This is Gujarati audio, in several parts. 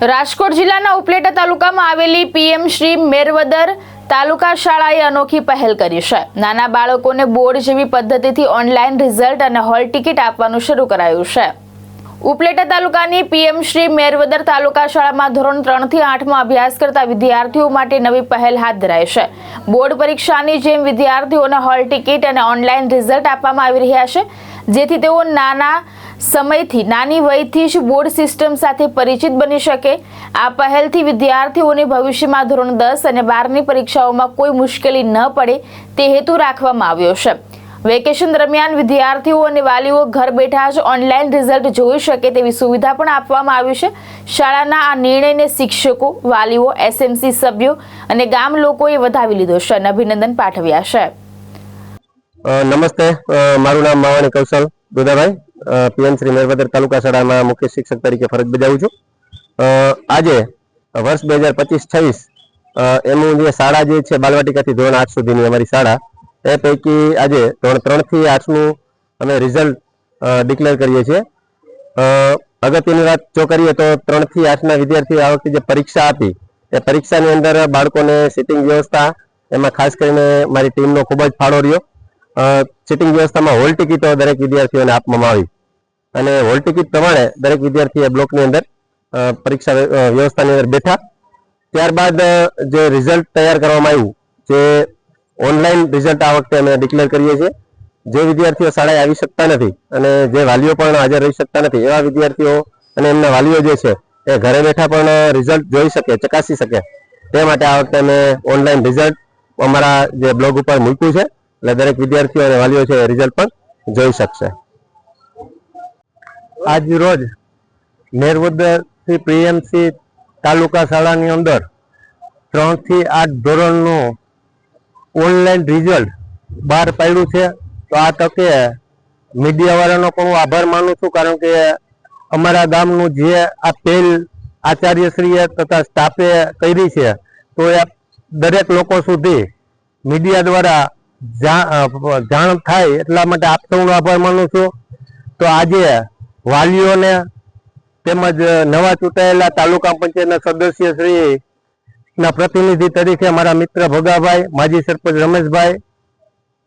રાજકોટ જિલ્લાના ઉપલેટા તાલુકામાં આવેલી પીએમ શ્રી મેરવદર તાલુકા શાળાએ અનોખી પહેલ કરી છે। નાના બાળકોને બોર્ડ જેવી પદ્ધતિથી ઓનલાઈન રિઝલ્ટ અને હોલ ટિકિટ આપવાનું શરૂ કરાયું છે। ઉપલેટા તાલુકાની પીએમ શ્રી મેરવદર તાલુકા શાળામાં ધોરણ 3 થી 8 માં અભ્યાસ કરતા વિદ્યાર્થીઓ માટે નવી પહેલ હાથ ધરાઈ છે। બોર્ડ પરીક્ષાની જેમ વિદ્યાર્થીઓને હોલ ટિકિટ અને ઓનલાઈન રિઝલ્ટ આપવામાં આવી રહ્યા છે, જેથી તેઓ નાની વયથી જ બોર્ડ સિસ્ટમ સાથે પરિચિત બની શકે। આ પહેલથી વિદ્યાર્થીઓને ભવિષ્યમાં ધોરણ 10 અને 12ની પરીક્ષાઓમાં કોઈ મુશ્કેલી ન પડે તે હેતુ રાખવામાં આવ્યો છે। વેકેશન દરમિયાન વિદ્યાર્થીઓ અને વાલીઓ ઘર બેઠા જ ઓનલાઈન રિઝલ્ટ જોઈ શકે તેવી સુવિધા પણ આપવામાં આવી છે। શાળાના આ નિર્ણયને શિક્ષકો, વાલીઓ, એસએમસી સભ્યો અને ગામ લોકોએ વધાવી લીધો છે અને અભિનંદન પાઠવ્યા છે। નમસ્તે, મારું નામ માવાણી કૌશલ દુદાભાઈ, પીએમ શ્રી મેરવદર તાલુકા શાળામાં મુખ્ય શિક્ષક તરીકે ફરજ બજાવું છું। આજે વર્ષ 2025-26 એનું જે શાળા જે છે બાલવાટિકાથી ધોરણ 8 સુધીની અમારી શાળા, એ પૈકી આજે ધોરણ 3 થી 8નું અમે રિઝલ્ટ ડિક્લેર કરીએ છીએ। અગત્યની વાત જો કરીએ તો 3 થી 8ના વિદ્યાર્થીઓ આ વખતે જે પરીક્ષા આપી એ પરીક્ષાની અંદર બાળકોને સિટિંગ વ્યવસ્થા, એમાં ખાસ કરીને મારી ટીમનો ખૂબ જ ફાળો રહ્યો। સિટિંગ વ્યવસ્થામાં હોલ ટિકિટો દરેક વિદ્યાર્થીઓને આપવામાં આવી અને હોલ ટિકિટ પ્રમાણે દરેક વિદ્યાર્થીએ બ્લોકની અંદર પરીક્ષા વ્યવસ્થાની અંદર બેઠા। ત્યારબાદ જે રિઝલ્ટ તૈયાર કરવામાં આવ્યું, જે ઓનલાઈન રિઝલ્ટ આ વખતે અમે ડિક્લેર કરીએ છીએ। જે વિદ્યાર્થીઓ શાળાએ આવી શકતા નથી અને જે વાલીઓ પણ હાજર રહી શકતા નથી, એવા વિદ્યાર્થીઓ અને એમના વાલીઓ જે છે એ ઘરે બેઠા પણ રિઝલ્ટ જોઈ શકે, ચકાસી શકે, તે માટે આ વખતે અમે ઓનલાઈન રિઝલ્ટ અમારા જે બ્લોગ ઉપર મૂક્યું છે, એટલે દરેક વિદ્યાર્થીઓ અને વાલીઓ છે રિઝલ્ટ પણ જોઈ શકશે। આજ રોજ મેરવદર થી પીએમસી તાલુકા શાળાની અંદર 3 થી 8 ધોરણનું ઓનલાઈન રિઝલ્ટ બહાર પાડ્યું છે। તો આ તકે મીડિયા વાળાનો પણ હું આભાર માનું છું, કારણ કે અમારા ગામનું જે આ પહેલ આચાર્યશ્રીએ તથા સ્ટાફે કરી છે, તો એ દરેક લોકો સુધી મીડિયા દ્વારા જાણ થાય, એટલા માટે આપ સૌનો આભાર માનું છું। તો આજે વાલીઓને તેમજ નવા ચૂંટાયેલા તાલુકા પંચાયતના સદસ્ય શ્રી ના પ્રતિનિધિ તરીકે મારા મિત્ર ભગાભાઈ, માજી સરપંચ રમેશભાઈ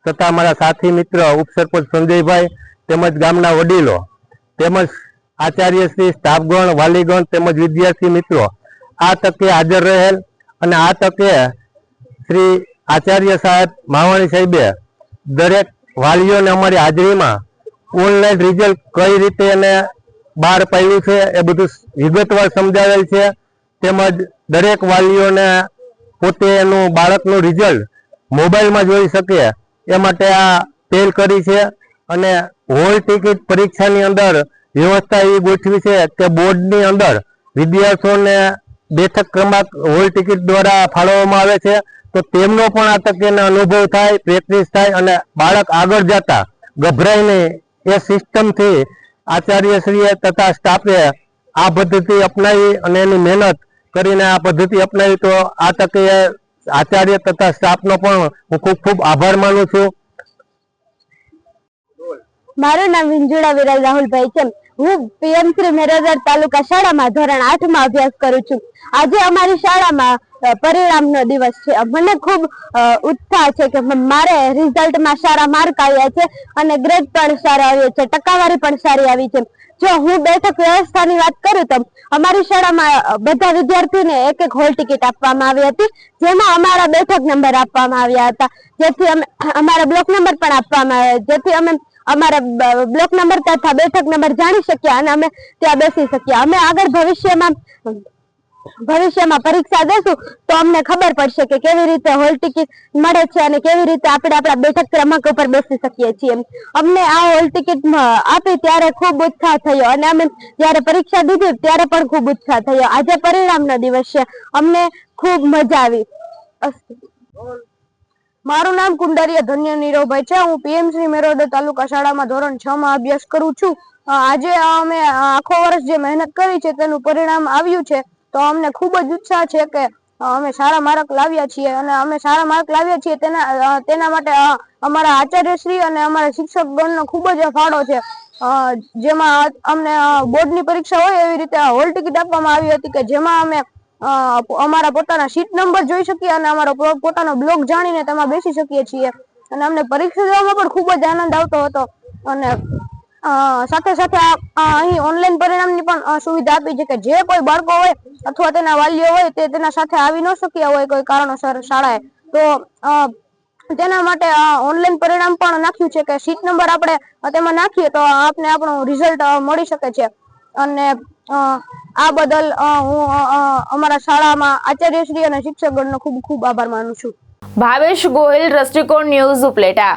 તથા મારા સાથી મિત્ર ઉપસરપંચ સંજયભાઈ, તેમજ ગામના વડીલો, તેમજ આચાર્યશ્રી, સ્ટાફગણ, વાલીગણ તેમજ વિદ્યાર્થી મિત્રો આ તકે હાજર રહેલ અને આ તકે શ્રી આચાર્ય સાહેબ માવાણી સાહેબે દરેક વાલીઓને અમારી હાજરીમાં ઓનલાઈન રિઝલ્ટ કઈ રીતે એને બહાર પાડ્યું છે એ બધું વિગતવાર સમજાવેલ છે। તેમજ દરેક વાલીઓને પોતે એનું બાળકનું રિઝલ્ટ મોબાઈલમાં જોઈ શકે એ માટે આ પહેલ કરી છે અને હોલ ટિકિટ પરીક્ષાની અંદર વ્યવસ્થા એવી ગોઠવી છે કે બોર્ડની અંદર વિદ્યાર્થીઓને બેઠક ક્રમાંક હોલ ટિકિટ દ્વારા ફાળવવામાં આવે છે, તો તેમનો પણ આ તકે અનુભવ થાય, પ્રેક્ટિસ થાય અને બાળક આગળ જતા ગભરાય નહીં, એ સિસ્ટમથી આચાર્યશ્રીએ તથા સ્ટાફે આ પદ્ધતિ અપનાવી અને એની મહેનત કરીને આ પદ્ધતિ અપનાવી। તો આ તકે આચાર્ય તથા સ્ટાફનો પણ હું ખૂબ ખૂબ આભાર માનું છું। મારું નામ વિંજુડા વિરલ રાહુલભાઈ છે। હું પીએમ શ્રી મેરવદર તાલુકા શાળામાં ધોરણ 8 માં અભ્યાસ કરું છું। આજે અમારી શાળામાં પરિણામનો દિવસ છે। મને ખૂબ ઉત્સાહ છે કે મારે રિઝલ્ટમાં સારા માર્ક આવ્યા છે અને ગ્રેડ પણ સારા આવ્યો છે, ટકાવારી પણ સારી આવી છે। જો હું બેઠક વ્યવસ્થાની વાત કરું તો અમારી શાળામાં બધા વિદ્યાર્થીઓને એક હોલ ટિકિટ આપવામાં આવી હતી, જેમાં અમારા બેઠક નંબર આપવામાં આવ્યા હતા, જેથી અમારા બ્લોક નંબર પણ આપવામાં આવ્યા, જેથી અમે અમારા બ્લોક નંબર તથા બેઠક નંબર જાણી શક્યા અને અમે ત્યાં બેસી શક્યા। અમે આગળ ભવિષ્યમાં પરીક્ષા દેશું તો અમને ખબર પડશે કે કેવી રીતે હોલ ટિકિટ મળે છે અને કેવી રીતે આપણે આપણા બેઠક ક્રમાંક ઉપર બેસી શકીએ છીએ। અમને આ હોલ ટિકિટ આપી ત્યારે ખૂબ ઉત્સાહ થયો અને અમે જયારે પરીક્ષા દીધી ત્યારે પણ ખૂબ ઉત્સાહ થયો। આજે પરિણામનો દિવસ છે, અમને ખૂબ મજા આવી। મારું નામ કુંડારિયા ધન્ય નીરવભાઈ છે। હું પીએમ શ્રી મેરવદર તાલુકા શાળામાં ધોરણ 6 માં અભ્યાસ કરું છું। આજે અમે આખો વર્ષ જે મહેનત કરી છે તેનું પરિણામ આવ્યું છે, તો અમને ખૂબ જ ઉત્સાહ છે કે અમે સારા માર્ક લાવ્યા છીએ અને અમે સારા માર્ક લાવ્યા છીએ તેના માટે અમારા આચાર્યશ્રી અને અમારા શિક્ષકગણનો ખૂબ જ ફાળો છે। જેમાં અમને બોર્ડની પરીક્ષા હોય એવી રીતે હોલ ટિકિટ આપવામાં આવી હતી કે જેમાં અમે અમારા પોતાના સીટ નંબર જોઈ શકીએ અને અમારો પોતાનો બ્લોક જાણીને તેમાં બેસી શકીએ છીએ અને અમને પરીક્ષા દેવામાં પણ ખૂબ જ આનંદ આવતો હતો અને સાથે સાથે અહીં ઓનલાઈન પરિણામની પણ સુવિધા આપી છે કે જે કોઈ બાળકો હોય અથવા તેના વાલીઓ હોય તે તેના સાથે આવી ન શક્યા હોય કોઈ કારણોસર શાળાએ તો તેના માટે ઓનલાઈન પરિણામ પણ નાખ્યું છે કે સીટ નંબર આપણે તેમાં નાખીએ તો આપને આપણું રિઝલ્ટ મળી શકે છે અને આ બદલ હું અમારા શાળામાં આચાર્યશ્રી અને શિક્ષકગણનો ખૂબ ખૂબ આભાર માનું છું. ભાવેશ ગોહિલ, દ્રષ્ટિકોણ ન્યૂઝ, ઉપલેટા.